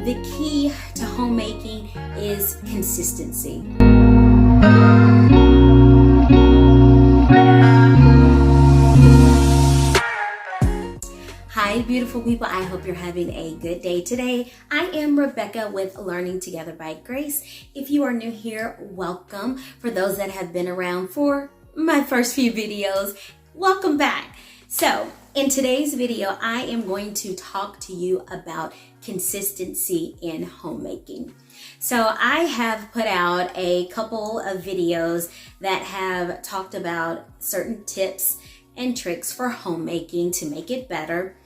the key to homemaking is consistency. Hi, beautiful people. I hope you're having a good day today. I am Rebecca with Learning Together by Grace. If you are new here, welcome. For those that have been around for my first few videos, welcome back. So in today's video, I am going to talk to you about consistency in homemaking. So I have put out a couple of videos that have talked about certain tips and tricks for homemaking to make it better.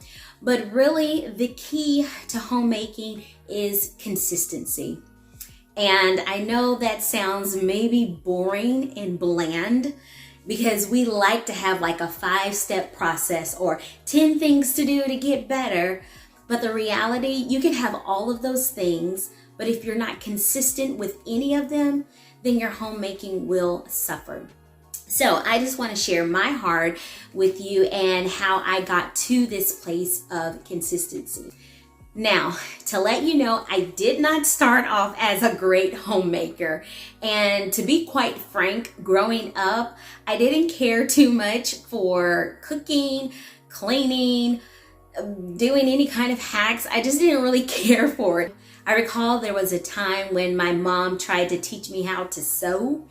But really, the key to homemaking is consistency. And I know that sounds maybe boring and bland because we like to have like a 5-step process or 10 things to do to get better. But the reality, you can have all of those things, but if you're not consistent with any of them, then your homemaking will suffer. So I just want to share my heart with you and how I got to this place of consistency. Now, to let you know, I did not start off as a great homemaker. And to be quite frank, growing up, I didn't care too much for cooking, cleaning, doing any kind of hacks. I just didn't really care for it. I recall there was a time when my mom tried to teach me how to sew,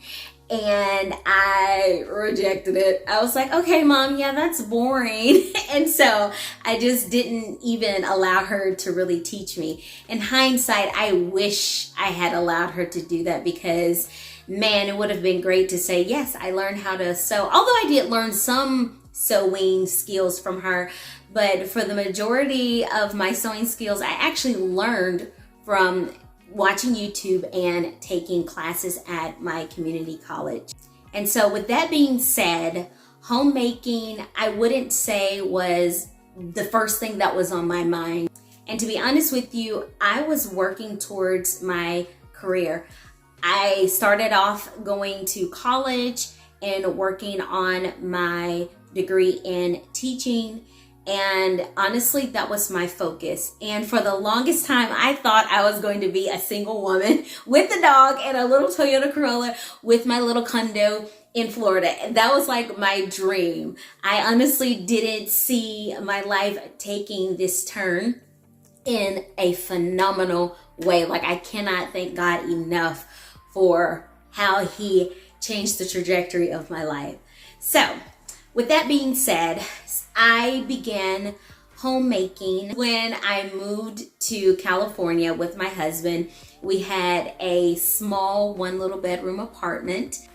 and I rejected it. I was like, okay, Mom, yeah, that's boring. And so I just didn't even allow her to really teach me. In hindsight, I wish I had allowed her to do that because, man, it would have been great to say, yes, I learned how to sew. Although I did learn some sewing skills from her, but for the majority of my sewing skills, I actually learned from watching YouTube and taking classes at my community college. And so with that being said, homemaking, I wouldn't say was the first thing that was on my mind. And to be honest with you, I was working towards my career. I started off going to college and working on my degree in teaching. And honestly, that was my focus. And for the longest time, I thought I was going to be a single woman with a dog and a little Toyota Corolla with my little condo in Florida. And that was like my dream. I honestly didn't see my life taking this turn in a phenomenal way. Like, I cannot thank God enough for how He changed the trajectory of my life. So with that being said, I began homemaking when I moved to California with my husband. We had a small 1 little bedroom apartment.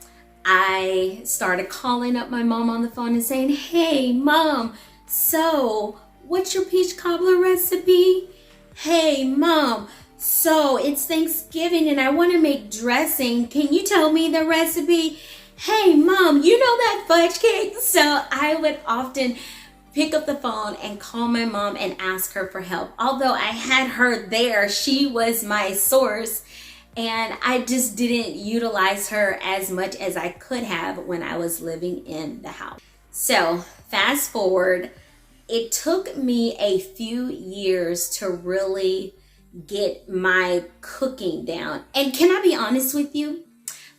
I started calling up my mom on the phone and saying, hey, Mom, so what's your peach cobbler recipe? Hey, Mom, so it's Thanksgiving and I want to make dressing. Can you tell me the recipe? Hey, Mom, you know that fudge cake? So I would often pick up the phone and call my mom and ask her for help. Although I had her there, she was my source, and I just didn't utilize her as much as I could have when I was living in the house. So fast forward, it took me a few years to really get my cooking down. And can I be honest with you?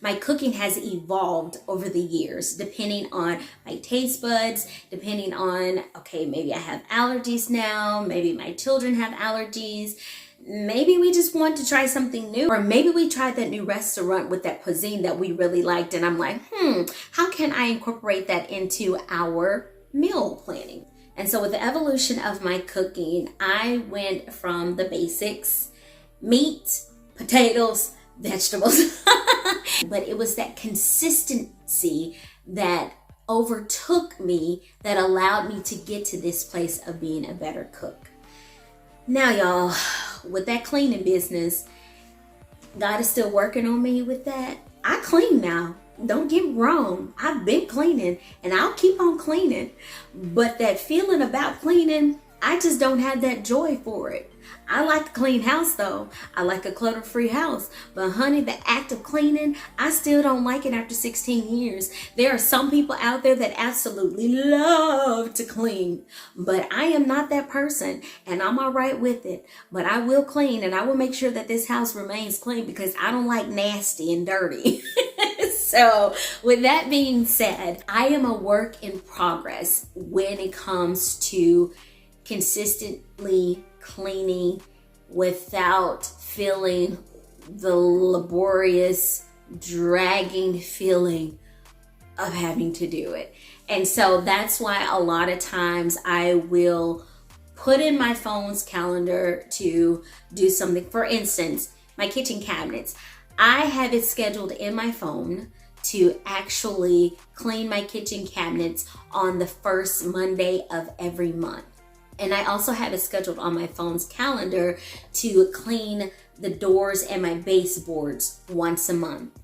My cooking has evolved over the years, depending on my taste buds, depending on, okay, maybe I have allergies now, maybe my children have allergies, maybe we just want to try something new, or maybe we tried that new restaurant with that cuisine that we really liked, and I'm like, how can I incorporate that into our meal planning? And so with the evolution of my cooking, I went from the basics, meat, potatoes, vegetables. But it was that consistency that overtook me that allowed me to get to this place of being a better cook. Now, y'all, with that cleaning business, God is still working on me with that. I clean now. Don't get me wrong. I've been cleaning and I'll keep on cleaning. But that feeling about cleaning, I just don't have that joy for it. I like a clean house though. I like a clutter-free house. But honey, the act of cleaning, I still don't like it after 16 years. There are some people out there that absolutely love to clean. But I am not that person, and I'm all right with it. But I will clean, and I will make sure that this house remains clean because I don't like nasty and dirty. So with that being said, I am a work in progress when it comes to consistently cleaning without feeling the laborious, dragging feeling of having to do it. And so that's why a lot of times I will put in my phone's calendar to do something. For instance, my kitchen cabinets. I have it scheduled in my phone to actually clean my kitchen cabinets on the first Monday of every month. And I also have it scheduled on my phone's calendar to clean the doors and my baseboards once a month.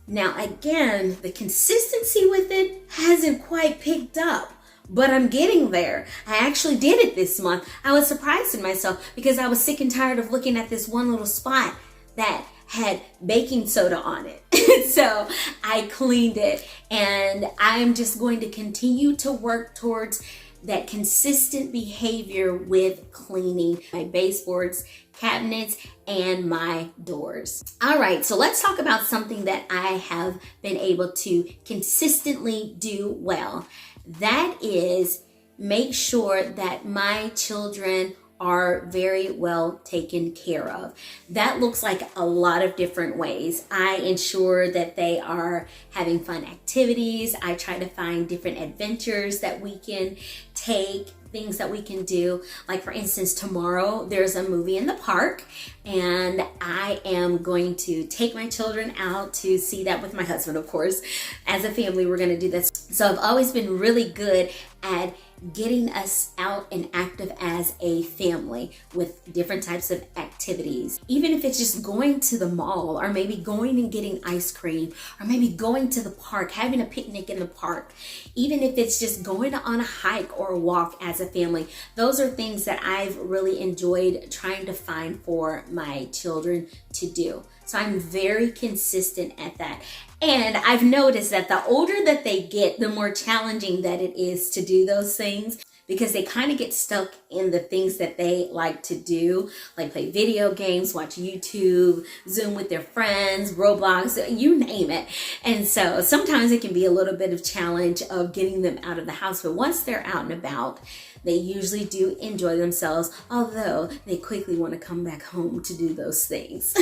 Now, again, the consistency with it hasn't quite picked up, but I'm getting there. I actually did it this month. I was surprised in myself because I was sick and tired of looking at this one little spot that had baking soda on it. So I cleaned it, and I'm just going to continue to work towards that consistent behavior with cleaning my baseboards, cabinets, and my doors. All right, so let's talk about something that I have been able to consistently do well. That is make sure that my children are very well taken care of. That looks like a lot of different ways. I ensure that they are having fun activities. I try to find different adventures that we can take, things that we can do. Like for instance, tomorrow there's a movie in the park, and I am going to take my children out to see that with my husband, of course. As a family, we're going to do this. So I've always been really good at getting us out and active as a family with different types of activities. Even if it's just going to the mall, or maybe going and getting ice cream, or maybe going to the park, having a picnic in the park. Even if it's just going on a hike or a walk as a family. Those are things that I've really enjoyed trying to find for my children to do. So I'm very consistent at that. And I've noticed that the older that they get, the more challenging that it is to do those things, because they kind of get stuck in the things that they like to do, like play video games, watch YouTube, Zoom with their friends, Roblox, you name it. And so sometimes it can be a little bit of challenge of getting them out of the house. But once they're out and about, they usually do enjoy themselves, although they quickly want to come back home to do those things.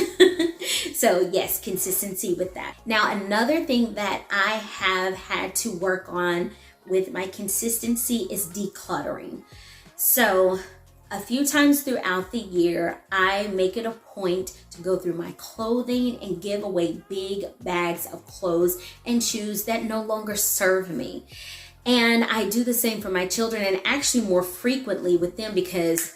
So yes, consistency with that. Now, another thing that I have had to work on with my consistency is decluttering. So a few times throughout the year, I make it a point to go through my clothing and give away big bags of clothes and shoes that no longer serve me. And I do the same for my children, and actually more frequently with them because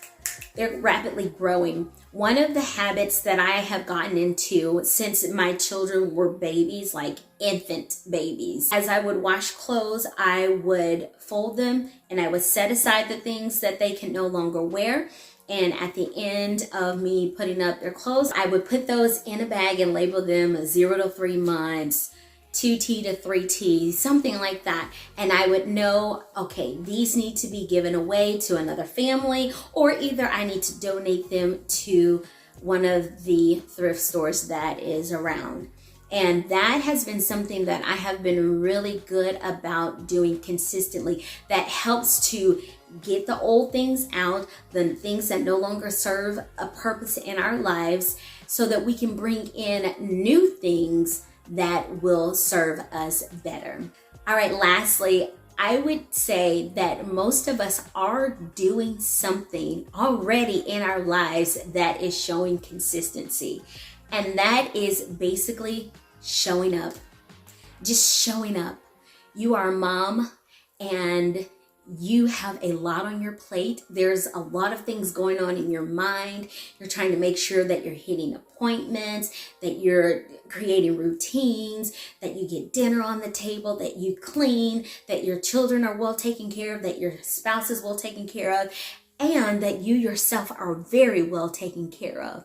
they're rapidly growing. One of the habits that I have gotten into since my children were babies, like infant babies, as I would wash clothes, I would fold them and I would set aside the things that they can no longer wear. And at the end of me putting up their clothes, I would put those in a bag and label them 0 to 3 months, 2T to 3T, something like that. And I would know, okay, these need to be given away to another family, or either I need to donate them to one of the thrift stores that is around. And that has been something that I have been really good about doing consistently. That helps to get the old things out, the things that no longer serve a purpose in our lives, so that we can bring in new things that will serve us better. All right, lastly, I would say that most of us are doing something already in our lives that is showing consistency. And that is basically showing up. Just showing up. You are a mom and you have a lot on your plate. There's a lot of things going on in your mind. You're trying to make sure that you're hitting appointments, that you're creating routines, that you get dinner on the table, that you clean, that your children are well taken care of, that your spouse is well taken care of. and that you yourself are very well taken care of.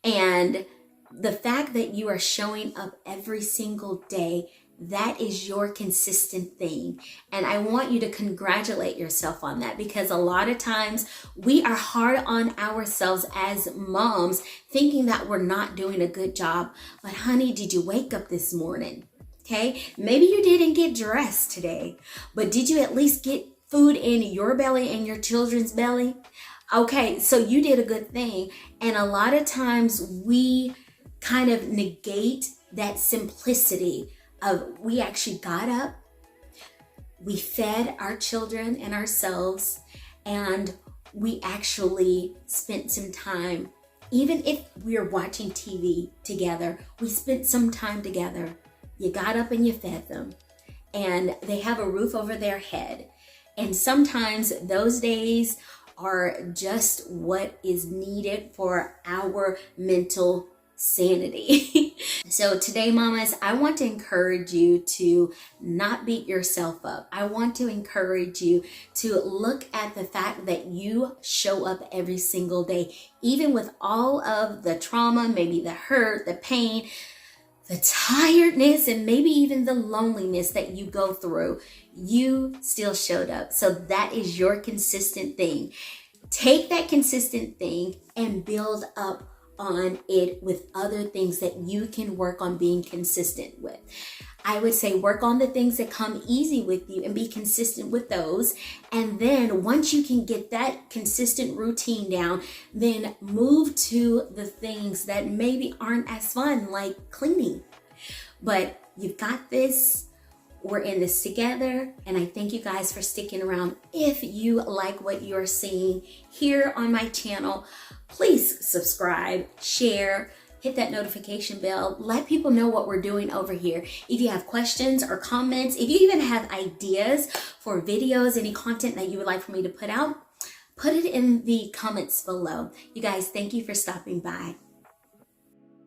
And the fact that you are showing up every single day, that is your consistent thing. And I want you to congratulate yourself on that, because a lot of times we are hard on ourselves as moms, thinking that we're not doing a good job. But honey, did you wake up this morning? Okay, maybe you didn't get dressed today, but did you at least get food in your belly and your children's belly? Okay, so you did a good thing. And a lot of times we kind of negate that simplicity of, we actually got up, we fed our children and ourselves, and we actually spent some time, even if we were watching TV together, we spent some time together. You got up and you fed them, and they have a roof over their head. And sometimes those days are just what is needed for our mental sanity. So today, mamas, I want to encourage you to not beat yourself up. I want to encourage you to look at the fact that you show up every single day, even with all of the trauma, maybe the hurt, the pain, the tiredness, and maybe even the loneliness that you go through. You still showed up. So that is your consistent thing. Take that consistent thing and build up on it with other things that you can work on being consistent with. I would say work on the things that come easy with you and be consistent with those. And then once you can get that consistent routine down, then move to the things that maybe aren't as fun, like cleaning. But you've got this. We're in this together, and I thank you guys for sticking around. If you like what you're seeing here on my channel, please subscribe, share, hit that notification bell. Let people know what we're doing over here. If you have questions or comments, if you even have ideas for videos, any content that you would like for me to put out, put it in the comments below. You guys, thank you for stopping by.